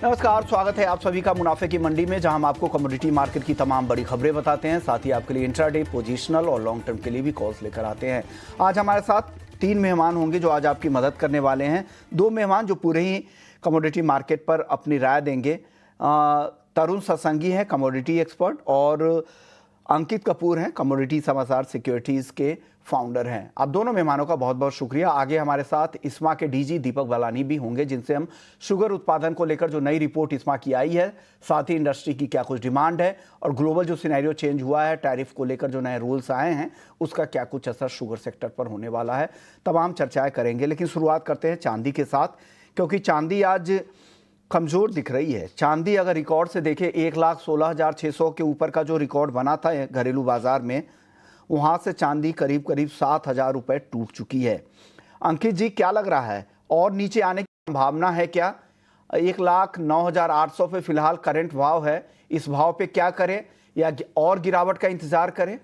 नमस्कार, स्वागत है आप सभी का मुनाफे की मंडी में, जहां हम आपको कमोडिटी मार्केट की तमाम बड़ी खबरें बताते हैं। साथ ही आपके लिए इंट्राडे, पोजिशनल और लॉन्ग टर्म के लिए भी कॉल्स लेकर आते हैं। आज हमारे साथ 3 मेहमान होंगे जो आज आपकी मदद करने वाले हैं। 2 मेहमान जो पूरे ही कमोडिटी मार्केट पर अपनी राय देंगे। तरुण सत्संगी हैं, कमोडिटी एक्सपर्ट, और अंकित कपूर हैं, कमोडिटी समाचार सिक्योरिटीज़ के फाउंडर हैं। आप दोनों मेहमानों का बहुत बहुत शुक्रिया। आगे हमारे साथ इस्मा के डीजी दीपक बालानी भी होंगे, जिनसे हम शुगर उत्पादन को लेकर जो नई रिपोर्ट इस्मा की आई है, साथ ही इंडस्ट्री की क्या कुछ डिमांड है और ग्लोबल जो सिनेरियो चेंज हुआ है, टैरिफ को लेकर जो नए रूल्स आए हैं, उसका क्या कुछ असर शुगर सेक्टर पर होने वाला है, तमाम चर्चाएं करेंगे। लेकिन शुरुआत करते हैं चांदी के साथ, क्योंकि चांदी आज कमज़ोर दिख रही है। चांदी अगर रिकॉर्ड से देखें, 1,16,600 के ऊपर का जो रिकॉर्ड बना था घरेलू बाजार में, वहाँ से चांदी करीब करीब 7,000 रुपये टूट चुकी है। अंकित जी, क्या लग रहा है, और नीचे आने की संभावना है क्या? 1,09,800 पे फिलहाल करंट भाव है, इस भाव पे क्या करें या और गिरावट का इंतजार करें?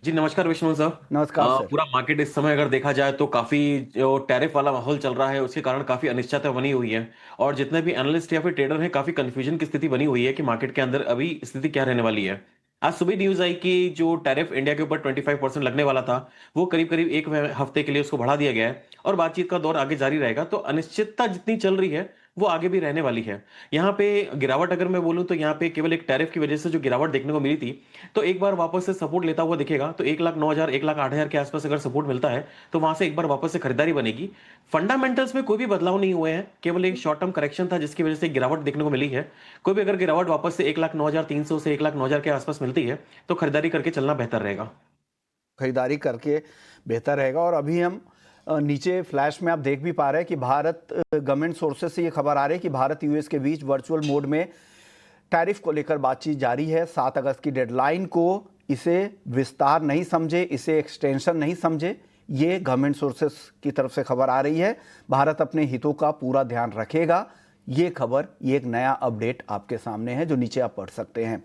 जी नमस्कार विष्णु सर। नमस्कार सर। पूरा मार्केट इस समय अगर देखा जाए तो काफी जो टैरिफ वाला माहौल चल रहा है उसके कारण काफी अनिश्चितता बनी हुई है, और जितने भी एनालिस्ट या फिर ट्रेडर हैं काफी कंफ्यूजन की स्थिति बनी हुई है कि मार्केट के अंदर अभी स्थिति क्या रहने वाली है। आज सुबह न्यूज आई कि जो टैरिफ इंडिया के ऊपर 25% लगने वाला था वो करीब करीब एक हफ्ते के लिए उसको बढ़ा दिया गया है, और बातचीत का दौर आगे जारी रहेगा। तो अनिश्चितता जितनी चल रही है वो आगे भी रहने वाली है। यहाँ पे गिरावट अगर मैं बोलूं तो यहाँ पे केवल एक टैरिफ की वजह से जो गिरावट देखने को मिली थी, तो एक बार वापस से सपोर्ट लेता हुआ दिखेगा। तो 1,09,000 1,08,000 के आसपास अगर सपोर्ट मिलता है तो वहां से एक बार वापस से खरीदारी बनेगी। फंडामेंटल्स में कोई भी बदलाव नहीं हुए हैं, केवल एक शॉर्ट टर्म करेक्शन था जिसकी वजह से गिरावट देखने को मिली है। कोई भी अगर गिरावट वापस से 1,09,300 से 1,09,000 के आसपास मिलती है तो खरीदारी करके चलना बेहतर रहेगा। खरीदारी करके बेहतर रहेगा। और अभी हम नीचे फ्लैश में आप देख भी पा रहे हैं कि भारत गवर्नमेंट सोर्सेस से ये खबर आ रही है कि भारत यूएस के बीच वर्चुअल मोड में टैरिफ को लेकर बातचीत जारी है। 7 अगस्त की डेडलाइन को इसे विस्तार नहीं समझे, इसे एक्सटेंशन नहीं समझे, ये गवर्नमेंट सोर्सेस की तरफ से खबर आ रही है। भारत अपने हितों का पूरा ध्यान रखेगा, ये खबर, ये एक नया अपडेट आपके सामने है जो नीचे आप पढ़ सकते हैं।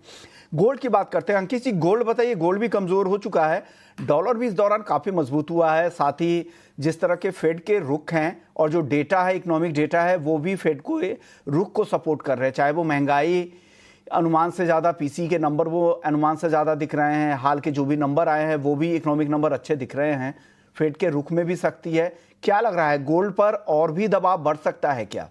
गोल्ड की बात करते हैं। अंकित जी, गोल्ड बताइए, गोल्ड भी कमज़ोर हो चुका है, डॉलर भी इस दौरान काफ़ी मजबूत हुआ है। साथ ही जिस तरह के फेड के रुख हैं और जो डेटा है, इकोनॉमिक डेटा है, वो भी फेड को रुख को सपोर्ट कर रहे हैं। चाहे वो महंगाई अनुमान से ज़्यादा, पीसी के नंबर वो अनुमान से ज़्यादा दिख रहे हैं, हाल के जो भी नंबर आए हैं वो भी इकोनॉमिक नंबर अच्छे दिख रहे हैं। फेड के रुख में भी सख्ती है। क्या लग रहा है, गोल्ड पर और भी दबाव बढ़ सकता है क्या?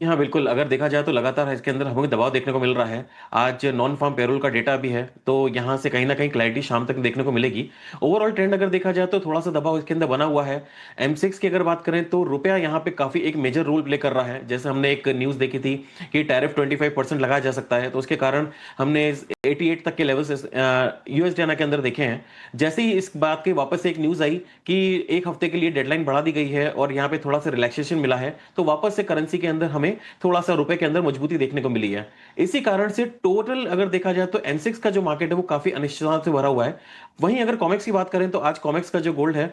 हाँ बिल्कुल, अगर देखा जाए तो लगातार इसके अंदर हमें दबाव देखने को मिल रहा है। आज नॉन फार्म पेरोल का डेटा भी है, तो यहाँ से कहीं ना कहीं क्लैरिटी शाम तक देखने को मिलेगी। ओवरऑल ट्रेंड अगर देखा जाए तो थोड़ा सा दबाव इसके अंदर बना हुआ है। M6 की अगर बात करें तो रुपया यहाँ पे काफी एक मेजर रोल प्ले कर रहा है। जैसे हमने एक न्यूज देखी थी कि टैरिफ 25% लगाया जा सकता है, तो उसके कारण हमने 88 तक के लेवल्स यूएस डॉलर के अंदर देखे हैं। जैसे ही इस बात की वापस से एक न्यूज आई कि एक हफ्ते के लिए डेडलाइन बढ़ा दी गई है और यहाँ पे थोड़ा सा रिलैक्सेशन मिला है, तो वापस से करेंसी के अंदर हमें थोड़ा सा रुपए के अंदर मजबूती देखने को मिली है। इसी कारण से टोटल अगर देखा जाए तो M6 का जो मार्केट है वो काफी अनिश्चितता से भरा हुआ है। वहीं अगर कॉमेक्स की बात करें तो आज कॉमेक्स का जो गोल्ड है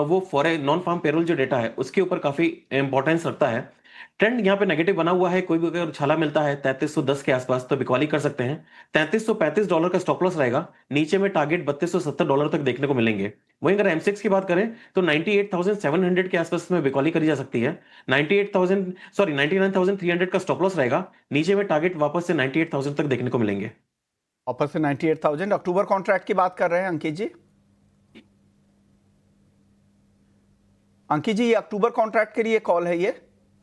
वो फॉर नॉन फार्म पेरोल जो डेटा है उसके ऊपर काफी इंपॉर्टेंस रखता है। ट्रेंड यहाँ पे नेगेटिव बना हुआ है। कोई भी अगर छाला मिलता है 3310 के आसपास तो बिकवाली कर सकते हैं। $3335 का स्टॉप लॉस रहेगा। नीचे में टारगेट $3270 तक देखने को मिलेंगे। वहीं अगर M6 की बात करें तो 98,700 के आसपास में बिकवाली करी जा सकती है। 98,000 सॉरी 99,300 का स्टॉप लॉस रहेगा। नीचे में टारगेट वापस से 98,000 तक देखने को मिलेंगे। वापस से 98,000। अक्टूबर कॉन्ट्रैक्ट की बात कर रहे हैं अंकित जी? अंकित जी, ये अक्टूबर कॉन्ट्रैक्ट के लिए कॉल है ये?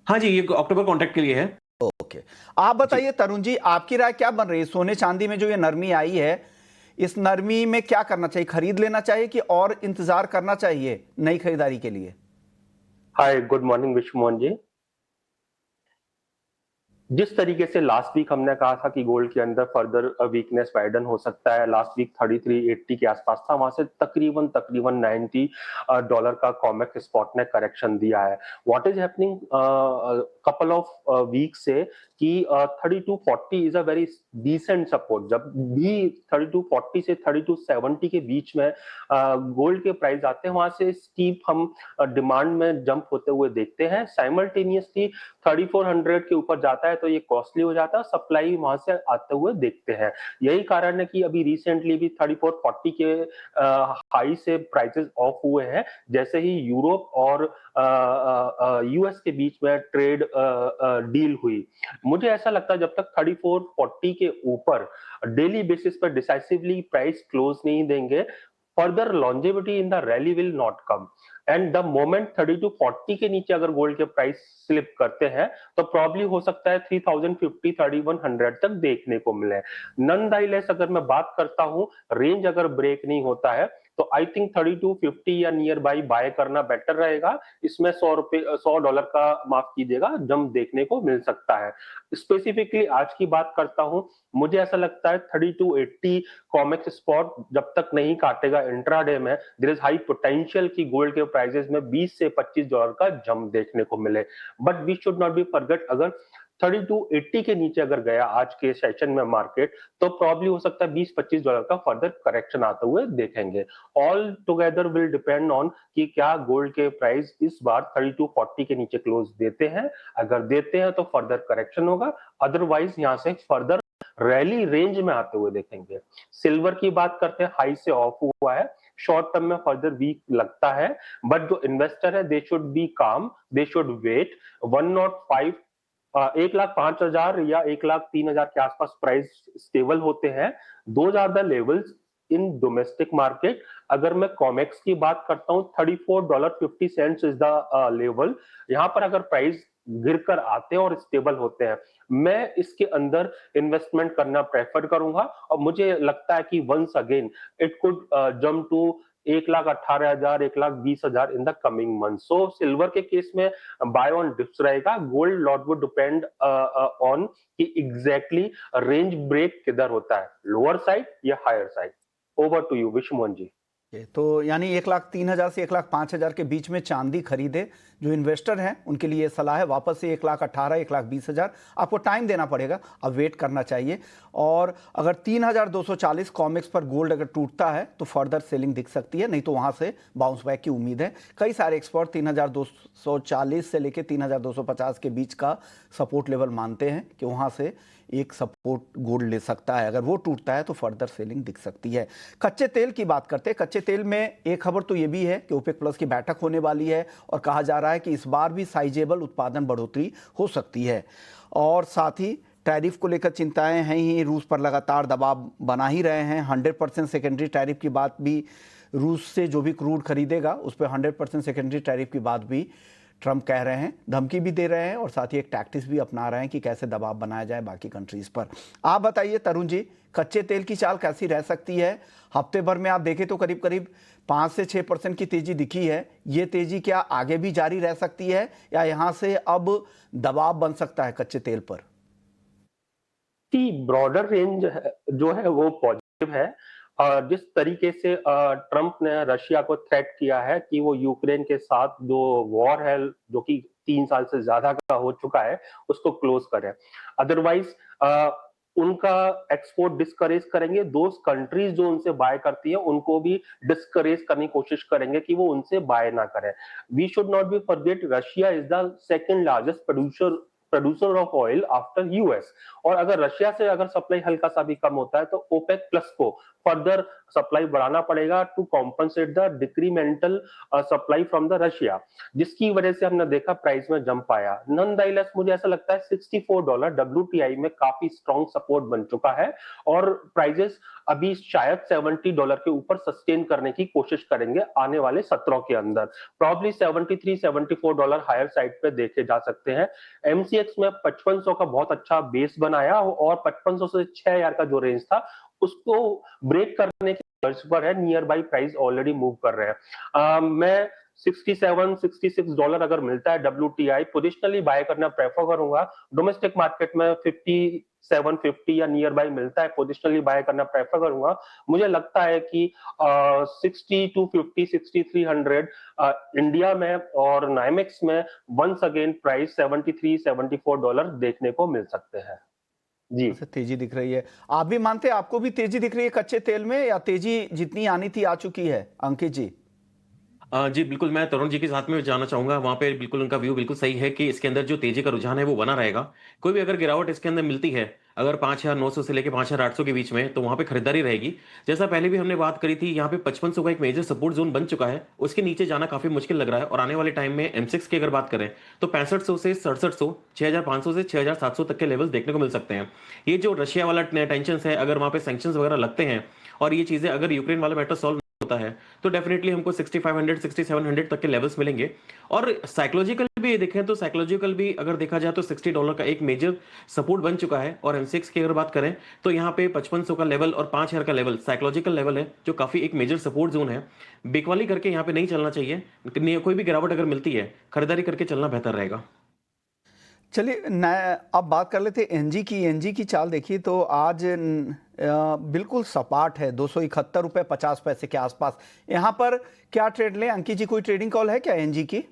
हाँ जी, ये अक्टूबर कॉन्ट्रैक्ट के लिए है। ओके, आप बताइए तरुण जी, आपकी राय क्या बन रही है? सोने चांदी में जो ये नरमी आई है, इस नरमी में क्या करना चाहिए? खरीद लेना चाहिए कि और इंतजार करना चाहिए नई खरीदारी के लिए? हाय, गुड मॉर्निंग विश्व मोहन जी। जिस तरीके से लास्ट वीक हमने कहा था कि गोल्ड के अंदर फर्दर वीकनेस वाइडन हो सकता है, लास्ट वीक 3380 के आसपास था, वहां से तकरीबन तकरीबन $90 का कॉमेक्स स्पॉट ने करेक्शन दिया है। What is happening couple of week से कि 3240 is a very decent support. जब भी 3240 से 3270 के बीच में गोल्ड के प्राइस आते हैं, वहां से स्टीप हम डिमांड में जंप होते हुए देखते हैं। साइमल्टेनियसली 3400 के ऊपर जाता है तो ये कॉस्टली हो जाता है, सप्लाई वहां से आते हुए देखते हैं। यही कारण है कि अभी रिसेंटली भी 3440 के हाई से प्राइसेस ऑफ हुए हैं, जैसे ही यूरोप और यूएस के बीच में ट्रेड डील हुई। मुझे ऐसा लगता है जब तक 3440 के ऊपर डेली बेसिस पर डिसाइसिवली प्राइस क्लोज नहीं देंगे, further longevity in the rally will not come. And the moment 3240 के नीचे अगर गोल्ड के प्राइस स्लिप करते हैं तो प्रॉब्ली हो सकता है 3050 3100 तक देखने को मिले। नॉनदाइलेस अगर मैं बात करता हूं, रेंज अगर ब्रेक नहीं होता है तो आई थिंक 3250 या नियर बाई बाय करना बेटर रहेगा। इसमें $100 का माफ कीजिएगा जंप देखने को मिल सकता है। स्पेसिफिकली आज की बात करता हूं, मुझे ऐसा लगता है 3280 कॉमेक्स स्पॉट जब तक नहीं काटेगा इंट्राडे में, देयर इज हाई पोटेंशियल कि गोल्ड के प्राइसेस में 20 से $25 का जंप देखने को मिले। But we should not be forget, अगर 3280 के नीचे अगर गया आज के सेशन में मार्केट, तो प्रॉब्ली हो सकता है $20-25 का फर्दर करेक्शन आते हुए देखेंगे। All together will depend on कि क्या गोल्ड के प्राइस इस बार 3240 के नीचे क्लोज देते हैं। अगर देते हैं तो फर्दर करेक्शन होगा, अदरवाइज यहां से फर्दर रैली रेंज में आते हुए देखेंगे। सिल्वर की बात करते हैं, हाई से ऑफ हुआ है, शॉर्ट टर्म में फर्दर वीक लगता है, बट जो इन्वेस्टर है दे शुड बी काम, दे शुड वेट। 105 1,05,000 या 1,03,000 के आसपास प्राइस स्टेबल होते हैं। Those are the levels in domestic market. अगर मैं कॉमेक्स की बात करता हूं, $34.50 इज द लेवल। यहां पर अगर प्राइस गिरकर आते हैं और स्टेबल होते हैं, मैं इसके अंदर इन्वेस्टमेंट करना प्रेफर करूंगा। और मुझे लगता है कि once again it could jump to 1,18,000 1,20,000 in the coming month. So silver के केस में बाय ऑन डिप्स रहेगा, gold lot would depend on कि एग्जैक्टली रेंज ब्रेक किधर होता है, लोअर साइड या higher side. Over to you Vishwamohan ji. तो यानी 1,03,000 से 1,05,000 के बीच में चांदी खरीदे। जो इन्वेस्टर हैं उनके लिए सलाह है वापस से 1,18,000 1,20,000 आपको टाइम देना पड़ेगा, अब वेट करना चाहिए। और अगर 3,240 कॉमिक्स पर गोल्ड अगर टूटता है तो फर्दर सेलिंग दिख सकती है, नहीं तो वहां से बाउंस बैक की उम्मीद है। कई सारे एक्सपर्ट 3,240 से लेकर 3,250 के बीच का सपोर्ट लेवल मानते हैं कि वहां से एक सपोर्ट गोल्ड ले सकता है। अगर वो टूटता है तो फर्दर सेलिंग दिख सकती है। कच्चे तेल की बात करते हैं। कच्चे तेल में एक खबर तो ये भी है कि ओपेक प्लस की बैठक होने वाली है और कहा जा रहा है कि इस बार भी साइजेबल उत्पादन बढ़ोतरी हो सकती है। और साथ ही टैरिफ को लेकर चिंताएं हैं ही, रूस पर लगातार दबाव बना ही रहे हैं। 100% सेकेंडरी टैरिफ की बात भी, रूस से जो भी क्रूड खरीदेगा उस पर 100% सेकेंडरी टैरिफ की बात भी ट्रंप कह रहे हैं, धमकी भी दे रहे हैं और साथ ही एक टैक्टिक्स भी अपना रहे हैं कि कैसे दबाव बनाया जाए बाकी कंट्रीज पर। आप बताइए तरुण जी, कच्चे तेल की चाल कैसी रह सकती है? हफ्ते भर में आप देखें तो करीब करीब 5 से 6% की तेजी दिखी है। ये तेजी क्या आगे भी जारी रह सकती है या यहां से अब दबाव बन सकता है कच्चे तेल पर? ब्रॉडर रेंज जो है वो पॉजिटिव है। जिस तरीके से ट्रंप ने रशिया को थ्रेट किया है कि वो यूक्रेन के साथ जो वॉर है, जो कि 3 साल से ज्यादा का हो चुका है, उसको क्लोज करें। अदरवाइज उनका एक्सपोर्ट डिस्करेज करेंगे। दोस्त कंट्रीज जो उनसे बाय करती है उनको भी डिस्करेज करने की कोशिश करेंगे कि वो उनसे बाय ना करें। We should not be forget, Russia is the second largest producer of oil after US. और अगर रशिया से अगर सप्लाई हल्का सा भी कम होता है तो ओपेक प्लस को फर्दर सप्लाई बढ़ाना पड़ेगा to compensate the decremental supply from the Russia, जिसकी वजह से हमने देखा प्राइस में जंप आया। नॉनदाइलेस मुझे ऐसा लगता है $64 WTI में काफी स्ट्रॉन्ग सपोर्ट बन चुका है और प्राइजेस अभी शायद $70 के ऊपर सस्टेन करने की कोशिश करेंगे आने वाले सत्रों के अंदर। प्रॉब्ली $73-74 हायर साइड पे देखे जा सकते हैं। एमसीएक्स में 5500 का बहुत अच्छा बेस बनाया और 5500 से 6000 का जो रेंज था उसको ब्रेक करने की सर्च पर है। Near by price already move कर रहे हैं। मैं $67-66 अगर मिलता है WTI, पोजिशनली बाय करना प्रेफर करूंगा। डोमेस्टिक मार्केट में 5750 या नियर बाई मिलता है, पोजिशनली बाय करना प्रेफर करूंगा। मुझे लगता है कि 6250 6300 इंडिया में और नाइमेक्स में वंस अगेन प्राइस $73-74 देखने को मिल सकते हैं। जी, तेजी दिख रही है। आप भी मानते हैं, आपको भी तेजी दिख रही है कच्चे तेल में, या तेजी जितनी आनी थी आ चुकी है अंकित जी? जी, बिल्कुल, मैं तरुण जी के साथ में जाना चाहूँगा, वहाँ पे बिल्कुल उनका व्यू बिल्कुल सही है कि इसके अंदर जो तेज़ी का रुझान है, वो बना रहेगा। कोई भी अगर गिरावट इसके अंदर मिलती है, अगर 5,900 से लेके 5,800 के बीच में, तो वहाँ पे खरीदारी रहेगी। जैसा पहले भी हमने बात करी थी, यहाँ पे 5500 का एक मेजर सपोर्ट ज़ोन बन चुका है, उसके नीचे जाना काफ़ी मुश्किल लग रहा है और आने वाले टाइम में एम6 की अगर बात करें, तो 6500 से 6700, 6500 से 6700 तक के लेवल्स देखने को मिल सकते हैं। ये जो रशिया वाला टेंशन्स है, अगर वहाँ पे सैंक्शंस वगैरह लगते हैं और ये चीज़ें अगर यूक्रेन वाला मैटर सॉल्व होता है, तो डेफिनेटली हमको 6500 6700 तक के लेवल्स मिलेंगे। और साइकोलॉजिकल भी देखें तो साइकोलॉजिकल भी अगर देखा जाए तो $60 का एक मेजर सपोर्ट बन चुका है और एम6 की अगर बात करें तो यहाँ पे 5500 का लेवल और 5000 का लेवल साइकोलॉजिकल लेवल है, जो काफी एक मेजर सपोर्ट जोन है। बिकवाली करके यहाँ पे नहीं चलना चाहिए। कोई भी गिरावट अगर मिलती है, खरीदारी करके चलना बेहतर रहेगा। चलिए अब बात कर लेते हैं एनजी की चाल देखिए तो आज बिल्कुल सपाट है, 271 रुपये 50 पैसे के आसपास। यहाँ पर क्या ट्रेड लें अंकित जी, कोई ट्रेडिंग कॉल है क्या एनजी की?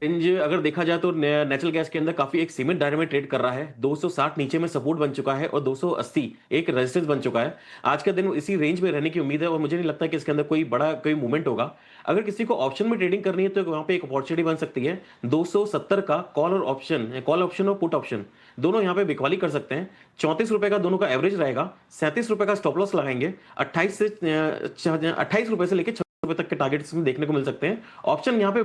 रेंज अगर देखा जाए तो नेचुरल गैस के अंदर काफी एक सीमेंट दायरे में ट्रेड कर रहा है। 260 नीचे में सपोर्ट बन चुका है और 280 एक रेजिस्टेंस बन चुका है। आज का दिन इसी रेंज में रहने की उम्मीद है और मुझे नहीं लगता कि इसके अंदर कोई बड़ा कोई मूवमेंट होगा। अगर किसी को ऑप्शन में ट्रेडिंग करनी है तो वहां पे एक अपॉर्चुनिटी बन सकती है। 270 का कॉल ऑप्शन और पुट ऑप्शन दोनों यहाँ पे बिकवाली कर सकते हैं। 34 रुपए का दोनों का एवरेज रहेगा। 37 रुपए का स्टॉप लॉस लगाएंगे। 28 रुपए से लेकर रुपए तक के टारगेट्स में देखने को मिल सकते हैं। ऑप्शन यहाँ पे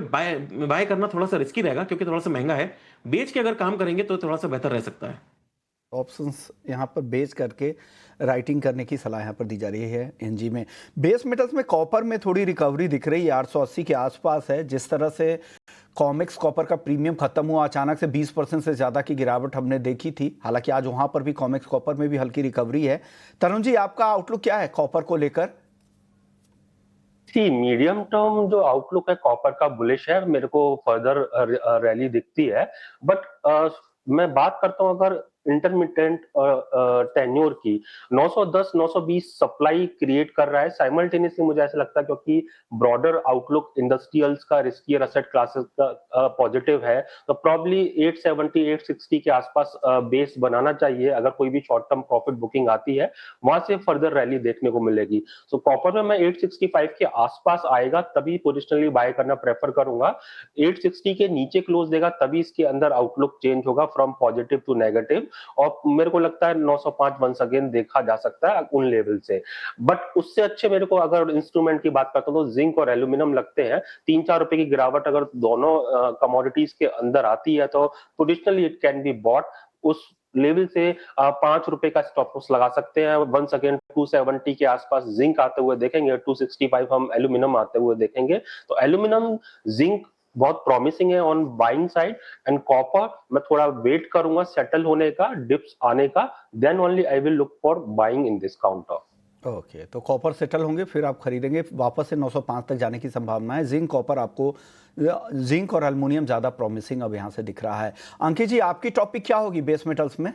बाय करना थोड़ा सा रिस्की रहेगा क्योंकि थोड़ा सा महंगा है। बेच के अगर काम करेंगे तो थोड़ा सा बेहतर रह सकता है। ऑप्शंस यहाँ पर बेच करके राइटिंग करने की सलाह यहाँ पर दी जा रही है एनजी में। बेस मेटल्स में कॉपर में थोड़ी रिकवरी दिख रही है, 880 के आसपास है। जिस तरह से कॉमेक्स कॉपर का प्रीमियम खत्म हुआ, अचानक से 20% से ज़्यादा की गिरावट हमने देखी थी। हालांकि आज वहाँ पर भी कॉमेक्स कॉपर में भी हल्की रिकवरी है। तरुण जी, आपका आउटलुक क्या है कॉपर को लेकर? मीडियम टर्म जो आउटलुक है कॉपर का बुलिश है, मेरे को फर्दर रैली दिखती है। बट मैं बात करता हूं अगर इंटरमिटेंट टेन्योर की, 910 920 सप्लाई क्रिएट कर रहा है साइमल्टेनियसली, मुझे ऐसा लगता है क्योंकि ब्रॉडर आउटलुक इंडस्ट्रियल्स का, रिस्कियर असेट क्लासेस का पॉजिटिव है, तो प्रॉब्ली 870 860 के आसपास बेस बनाना चाहिए। अगर कोई भी शॉर्ट टर्म प्रॉफिट बुकिंग आती है वहां से फर्दर रैली देखने को मिलेगी। सो कॉपर में मैं 865 के आसपास आएगा तभी पोजिशनली बाय करना प्रेफर करूंगा। 860 के नीचे क्लोज देगा तभी इसके अंदर आउटलुक चेंज होगा फ्रॉम पॉजिटिव टू नेगेटिव, और मेरे को लगता है 905 वंस अगेन देखा जा सकता है उन लेवल से। बट उससे अच्छे मेरे को अगर इंस्ट्रूमेंट की बात करता हूं तो जिंक और एल्यूमिनियम लगते हैं। 3-4 रुपए की गिरावट अगर दोनों कमोडिटीज के अंदर आती है तो positionally it can be bought. उस लेवल से 5 रुपए का स्टॉप लॉस लगा सकते हैं। वंस अगेन 270 के आसपास जिंक आते हुए देखेंगे, 265 हम एल्यूमिनियम आते हुए देखेंगे। तो एल्यूमिनियम, जिंक बहुत प्रॉमिसिंग है on buying side. And copper मैं थोड़ा वेट करूंगा सेटल होने का, डिप्स आने का, then only I will look for buying in this counter. Okay, तो कॉपर सेटल होंगे फिर आप खरीदेंगे, वापस से 905 तक जाने की संभावना है। जिंक कॉपर आपको, जिंक और एल्युमिनियम ज़्यादा प्रॉमिसिंग अब यहाँ से दिख रहा है। अंकित जी, आपकी टॉपिक क्या होगी बेस मेटल्स में?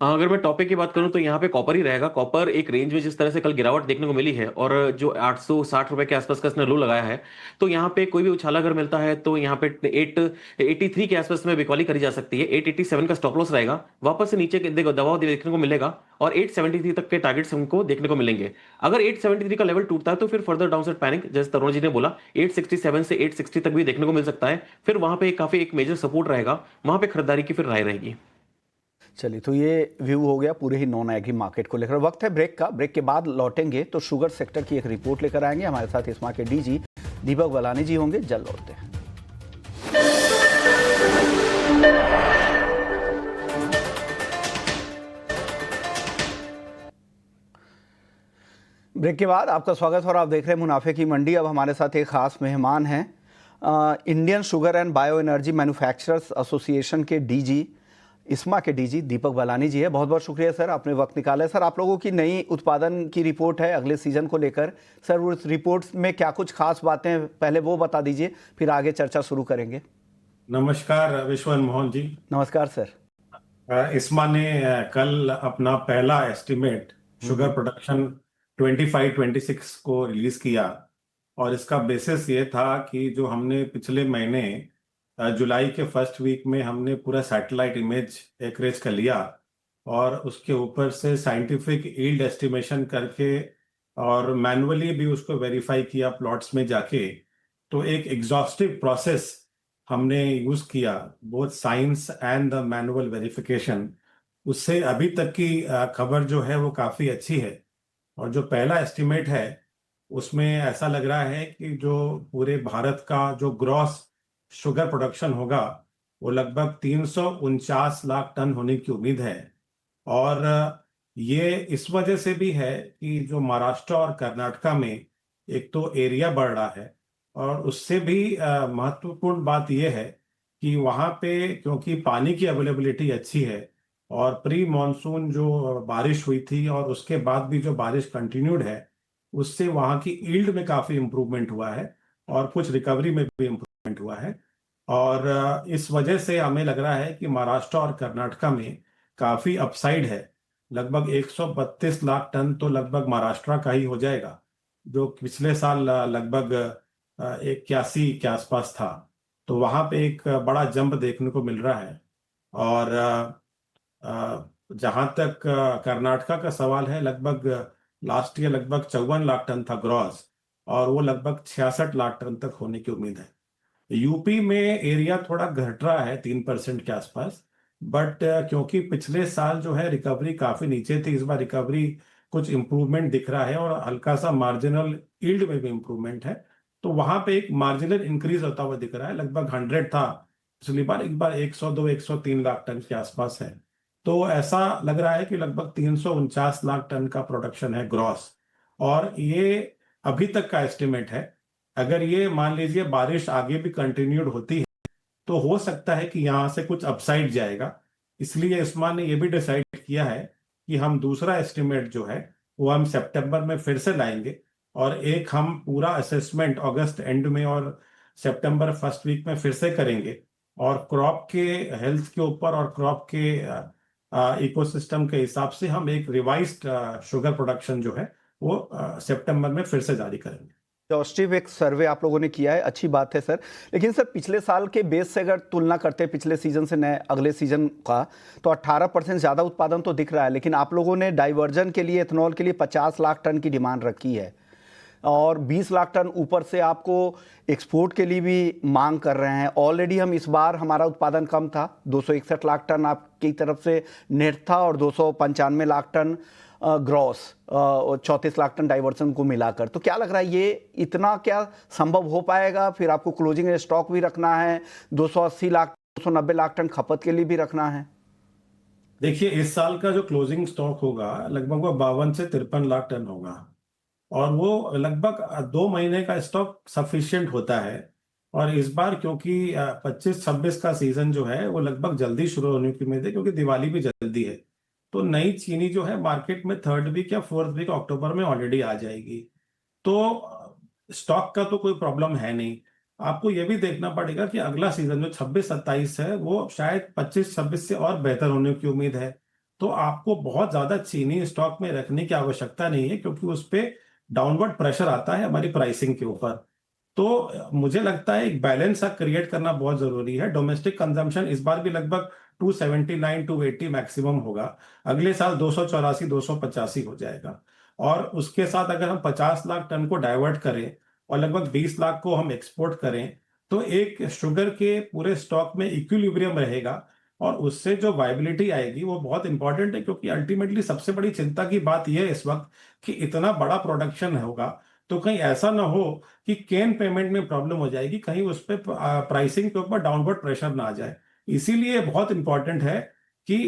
अगर मैं टॉपिक की बात करूं तो यहाँ पे कॉपर ही रहेगा। कॉपर एक रेंज में जिस तरह से कल गिरावट देखने को मिली है और जो 860 रुपए के आसपास का इसने लो लगाया है, तो यहाँ पे कोई भी उछाला अगर मिलता है तो यहाँ पे 883 के आसपास में बिकवाली करी जा सकती है। 887 का स्टॉप लॉस रहेगा। वापस से नीचे देखो दबाव देखने को मिलेगा और 873 तक के टारगेट्स हमको देखने को मिलेंगे। अगर 873 का लेवल टूटता है तो फिर फर्दर डाउनसाइड पैनिक, जैसे तरुण जी ने बोला, 867 से 860 तक भी देखने को मिल सकता है। फिर वहां पे काफी एक मेजर सपोर्ट रहेगा, वहां पे खरीदारी की फिर राय रहेगी। चलिए, तो ये व्यू हो गया पूरे ही नॉन एग्री मार्केट को लेकर। वक्त है ब्रेक का। ब्रेक के बाद लौटेंगे तो शुगर सेक्टर की एक रिपोर्ट लेकर आएंगे। हमारे साथ इस्मा के डीजी दीपक बलानी जी होंगे। जल्द लौटते हैं। ब्रेक के बाद आपका स्वागत है और आप देख रहे हैं मुनाफे की मंडी। अब हमारे साथ एक खास मेहमान हैं, Indian sugar and bio energy manufacturers association के डीजी, इस्मा के डीजी दीपक बलानी जी है। बहुत बहुत शुक्रिया सर, आपने वक्त निकाला है। सर, आप लोगों की नई उत्पादन की रिपोर्ट है अगले सीजन को लेकर। सर, उस रिपोर्ट में क्या कुछ खास बातें हैं, पहले वो बता दीजिए, फिर आगे चर्चा शुरू करेंगे। नमस्कार विश्वन मोहन जी। नमस्कार सर। इस्मा ने कल अपना पहला एस्टिमेट शुगर प्रोडक्शन 25-26 को रिलीज किया और इसका बेसिस ये था कि जो हमने पिछले महीने जुलाई के फर्स्ट वीक में हमने पूरा सैटेलाइट इमेज एकरेज का लिया और उसके ऊपर से साइंटिफिक यील्ड एस्टिमेशन करके और मैनुअली भी उसको वेरीफाई किया प्लॉट्स में जाके, तो एक एग्जॉस्टिव प्रोसेस हमने यूज किया, both science and the manual verification. उससे अभी तक की खबर जो है वो काफी अच्छी है। और जो पहला एस्टिमेट है उसमें ऐसा लग रहा है कि जो पूरे भारत का जो ग्रॉस शुगर प्रोडक्शन होगा वो लगभग 349 लाख टन होने की उम्मीद है। और ये इस वजह से भी है कि जो महाराष्ट्र और कर्नाटका में एक तो एरिया बढ़ रहा है, और उससे भी महत्वपूर्ण बात यह है कि वहाँ पे क्योंकि पानी की अवेलेबिलिटी अच्छी है, और प्री मॉनसून जो बारिश हुई थी और उसके बाद भी जो बारिश कंटिन्यूड है, उससे वहाँ की ईल्ड में काफी इम्प्रूवमेंट हुआ है और कुछ रिकवरी में भी इम्प्रूवमेंट हुआ है। और इस वजह से हमें लग रहा है कि महाराष्ट्र और कर्नाटका में काफी अपसाइड है। लगभग 132 लाख टन तो लगभग महाराष्ट्र का ही हो जाएगा, जो पिछले साल लगभग 81 के आसपास था। तो वहां पे एक बड़ा जंप देखने को मिल रहा है। और जहां तक कर्नाटका का सवाल है, लगभग लास्ट ईयर लगभग 54 लाख टन था ग्रॉस, और वो लगभग 66 लाख टन तक होने की उम्मीद है। यूपी में एरिया थोड़ा घट रहा है 3% के आसपास, बट क्योंकि पिछले साल जो है रिकवरी काफी नीचे थी, इस बार रिकवरी कुछ इम्प्रूवमेंट दिख रहा है और हल्का सा मार्जिनल यील्ड में भी इम्प्रूवमेंट है। तो वहां पे एक मार्जिनल इंक्रीज होता हुआ दिख रहा है। लगभग 100 था पिछली बार, इस बार 102 103 लाख टन के आसपास है। तो ऐसा लग रहा है कि लगभग 349 लाख टन का प्रोडक्शन है ग्रॉस। और ये अभी तक का एस्टिमेट है। अगर ये मान लीजिए बारिश आगे भी कंटिन्यूड होती है तो हो सकता है कि यहाँ से कुछ अपसाइड जाएगा। इसलिए इस्मा ने ये भी डिसाइड किया है कि हम दूसरा एस्टिमेट जो है वो हम सितंबर में फिर से लाएंगे, और एक हम पूरा असेसमेंट अगस्त एंड में और सितंबर फर्स्ट वीक में फिर से करेंगे। और क्रॉप के हेल्थ के ऊपर और क्रॉप के इकोसिस्टम के हिसाब से हम एक रिवाइज्ड शुगर प्रोडक्शन जो है वो सितंबर में फिर से जारी करेंगे। एग्जॉस्टिव एक सर्वे आप लोगों ने किया है, अच्छी बात है सर। लेकिन सर पिछले साल के बेस से अगर तुलना करते हैं पिछले सीजन से नए अगले सीजन का, तो 18% ज़्यादा उत्पादन तो दिख रहा है। लेकिन आप लोगों ने डाइवर्जन के लिए, एथनॉल के लिए 50 लाख टन की डिमांड रखी है, और 20 लाख टन ऊपर से आपको एक्सपोर्ट के लिए भी मांग कर रहे हैं। ऑलरेडी हम इस बार हमारा उत्पादन कम था, 261 लाख टन आपकी तरफ से नेट था और 295 lakh ton gross, 34 lakh ton diversion को मिलाकर। तो क्या लग रहा है ये इतना क्या संभव हो पाएगा? फिर आपको क्लोजिंग स्टॉक भी रखना है, 280 लाख 290 लाख टन खपत के लिए भी रखना है। देखिए, इस साल का जो क्लोजिंग स्टॉक होगा लगभग वो 52 से 53 लाख टन होगा, और वो लगभग 2 महीने का स्टॉक सफिशिएंट होता है। और इस बार क्योंकि 25-26 का सीजन जो है वो लगभग जल्दी शुरू होने की उम्मीद है, क्योंकि दिवाली भी जल्दी है। तो नई चीनी जो है मार्केट में 3rd वीक या 4th वीक अक्टूबर में ऑलरेडी आ जाएगी। तो स्टॉक का तो कोई प्रॉब्लम है नहीं। आपको ये भी देखना पड़ेगा कि अगला सीजन जो 26-27 है वो शायद 25-26 से और बेहतर होने की उम्मीद है। तो आपको बहुत ज्यादा चीनी स्टॉक में रखने की आवश्यकता नहीं है, क्योंकि उस पर डाउनवर्ड प्रेशर आता है हमारी प्राइसिंग के ऊपर। तो मुझे लगता है एक बैलेंस क्रिएट करना बहुत जरूरी है। डोमेस्टिक कंजम्पशन इस बार भी लगभग 279-280 मैक्सिमम होगा। अगले साल 284-285 हो जाएगा। और उसके साथ अगर हम 50 लाख टन को डाइवर्ट करें और लगभग 20 लाख को हम एक्सपोर्ट करें, तो एक शुगर के पूरे स्टॉक में इक्विलिब्रियम रहेगा। और उससे जो वायबिलिटी आएगी वो बहुत इंपॉर्टेंट है, क्योंकि अल्टीमेटली सबसे बड़ी चिंता की बात यह है इस वक्त कि इतना बड़ा प्रोडक्शन होगा तो कहीं ऐसा ना हो कि केन पेमेंट में प्रॉब्लम हो जाएगी, कहीं उस पर प्राइसिंग के ऊपर डाउनवर्ड प्रेशर ना आ जाए। इसीलिए बहुत इंपॉर्टेंट है कि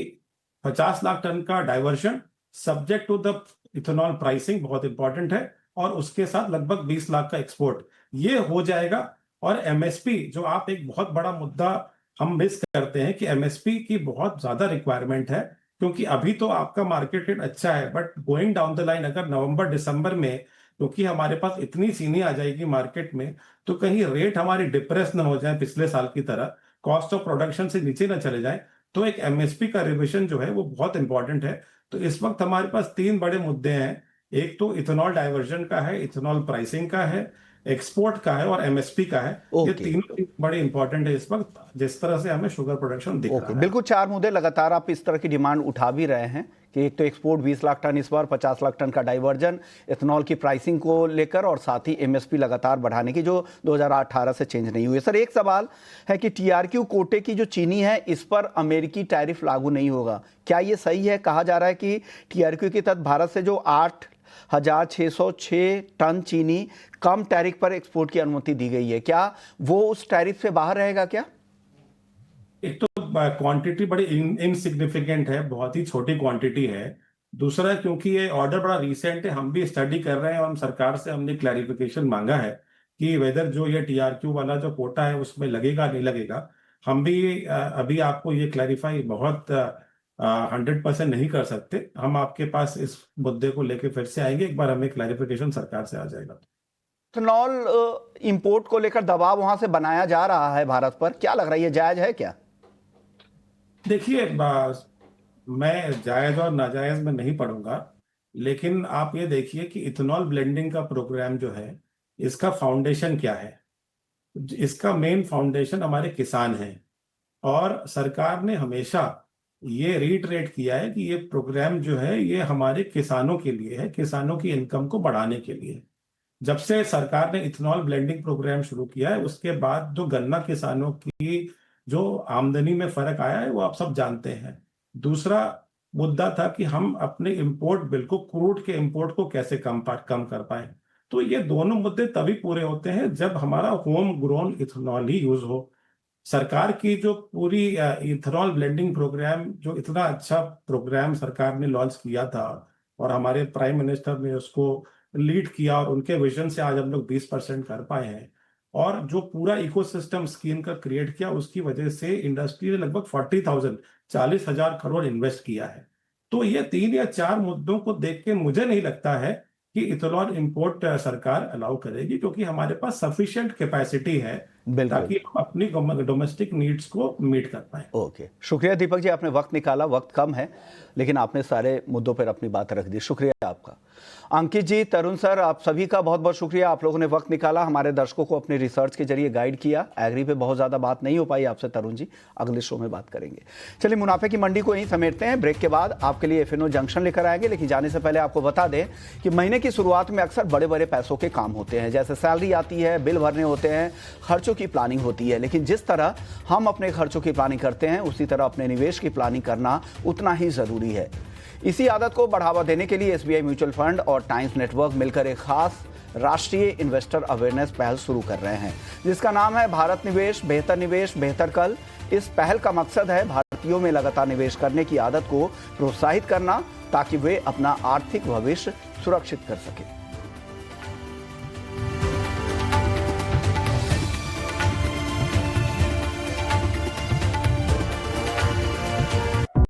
50 लाख टन का diversion subject to the ethanol pricing बहुत इंपॉर्टेंट है, और उसके साथ लगभग 20 लाख का एक्सपोर्ट ये हो जाएगा। और एमएसपी जो आप एक बहुत बड़ा मुद्दा हम मिस करते हैं कि एमएसपी की बहुत ज्यादा रिक्वायरमेंट है, क्योंकि अभी तो आपका मार्केट रेट अच्छा है, but going down the line अगर नवंबर दिसंबर में क्योंकि हमारे पास इतनी चीनी आ जाएगी मार्केट में, तो कहीं रेट हमारी डिप्रेस ना हो जाए पिछले साल की तरह, कॉस्ट ऑफ प्रोडक्शन से नीचे ना चले जाए। तो एक एमएसपी का रिविजन जो है वो बहुत इंपॉर्टेंट है। तो इस वक्त हमारे पास 3 बड़े मुद्दे हैं। एक तो इथेनॉल डाइवर्जन का है, इथेनॉल प्राइसिंग का है, एक्सपोर्ट का है और एमएसपी का है। ये ओके। तीनों चीज बड़े इंपॉर्टेंट है इस वक्त, जिस तरह से हमें शुगर प्रोडक्शन दिख ओके, रहा है। बिल्कुल 4 मुद्दे लगातार आप इस तरह की डिमांड उठा भी रहे हैं कि एक तो एक्सपोर्ट 20 लाख टन इस बार, 50 लाख टन का डाइवर्जन, इथेनॉल की प्राइसिंग को लेकर और साथ ही एमएसपी लगातार बढ़ाने की जो 2018 से चेंज नहीं हुई। सर, एक सवाल है कि टीआरक्यू कोटे की जो चीनी है इस पर अमेरिकी टैरिफ लागू नहीं होगा, क्या ये सही है? कहा जा रहा है कि टीआरक्यू के तहत भारत से जो 8,606 टन चीनी कम टैरिफ पर एक्सपोर्ट की अनुमति दी गई है, क्या वो उस टैरिफ से बाहर रहेगा क्या? एक तो क्वांटिटी बड़ी इनसिग्निफिकेंट है, बहुत ही छोटी क्वांटिटी है। दूसरा, क्योंकि ये ऑर्डर बड़ा रिसेंट है, हम भी स्टडी कर रहे हैं और हम सरकार से हमने क्लैरिफिकेशन मांगा है कि वेदर जो ये टीआरक्यू वाला जो कोटा है उसमें लगेगा नहीं लगेगा। हम भी अभी आपको ये क्लैरिफाई बहुत 100% नहीं कर सकते। हम आपके पास इस मुद्दे को लेके फिर से आएंगे, एक बार हमें क्लैरिफिकेशन सरकार से आ जाएगा। इथेनॉल इंपोर्ट को लेकर दबाव वहां से बनाया जा रहा है भारत पर, क्या लग रहा है, ये जायज है क्या? देखिए, मैं जायज और नाजायज में नहीं पढ़ूंगा, लेकिन आप ये देखिए कि इथेनॉल ब्लेंडिंग का प्रोग्राम जो है इसका फाउंडेशन क्या है। इसका मेन फाउंडेशन हमारे किसान हैं और सरकार ने हमेशा ये रीइटरेट किया है कि ये प्रोग्राम जो है ये हमारे किसानों के लिए है, किसानों की इनकम को बढ़ाने के लिए। जब से सरकार ने इथेनॉल ब्लेंडिंग प्रोग्राम शुरू किया है उसके बाद जो गन्ना किसानों की जो आमदनी में फर्क आया है वो आप सब जानते हैं। दूसरा मुद्दा था कि हम अपने इंपोर्ट बिल को, क्रूड के इंपोर्ट को कैसे कम कर पाए। तो ये दोनों मुद्दे तभी पूरे होते हैं जब हमारा होम ग्रोन इथेनॉल ही यूज हो। सरकार की जो पूरी इथेनॉल ब्लेंडिंग प्रोग्राम, जो इतना अच्छा प्रोग्राम सरकार ने लॉन्च किया था और हमारे प्राइम मिनिस्टर ने उसको लीड किया और उनके विजन से आज हम लोग 20% कर पाए हैं, और जो पूरा इकोसिस्टम स्कीम का क्रिएट किया उसकी वजह से इंडस्ट्री ने लगभग 40,000 करोड़ इन्वेस्ट किया है। तो ये 3 या 4 मुद्दों को देख के मुझे नहीं लगता है कि इथेनॉल इंपोर्ट सरकार अलाउ करेगी, क्योंकि हमारे पास सफिशिएंट कैपेसिटी है ताकि हम अपनी डोमेस्टिक नीड्स को मीट कर पाए। ओके, शुक्रिया दीपक जी, आपने वक्त निकाला, वक्त कम है लेकिन आपने सारे मुद्दों पर अपनी बात रख दी, शुक्रिया आपका। अंकित जी, तरुण सर, आप सभी का बहुत बहुत शुक्रिया, आप लोगों ने वक्त निकाला, हमारे दर्शकों को अपने रिसर्च के जरिए गाइड किया। एग्री पे बहुत ज़्यादा बात नहीं हो पाई आपसे तरुण जी, अगले शो में बात करेंगे। चलिए, मुनाफे की मंडी को यहीं समेटते हैं, ब्रेक के बाद आपके लिए एफएनओ जंक्शन लेकर आएंगे, लेकिन जाने से पहले आपको बता दें कि महीने की शुरुआत में अक्सर बड़े बड़े पैसों के काम होते हैं, जैसे सैलरी आती है, बिल भरने होते हैं, खर्चों की प्लानिंग होती है। लेकिन जिस तरह हम अपने खर्चों की प्लानिंग करते हैं उसी तरह अपने निवेश की प्लानिंग करना उतना ही ज़रूरी है। इसी आदत को बढ़ावा देने के लिए एसबीआई म्यूचुअल फंड और टाइम्स नेटवर्क मिलकर एक खास राष्ट्रीय इन्वेस्टर अवेयरनेस पहल शुरू कर रहे हैं, जिसका नाम है भारत निवेश, बेहतर कल। इस पहल का मकसद है भारतीयों में लगातार निवेश करने की आदत को प्रोत्साहित करना ताकि वे अपना आर्थिक भविष्य सुरक्षित कर सकें।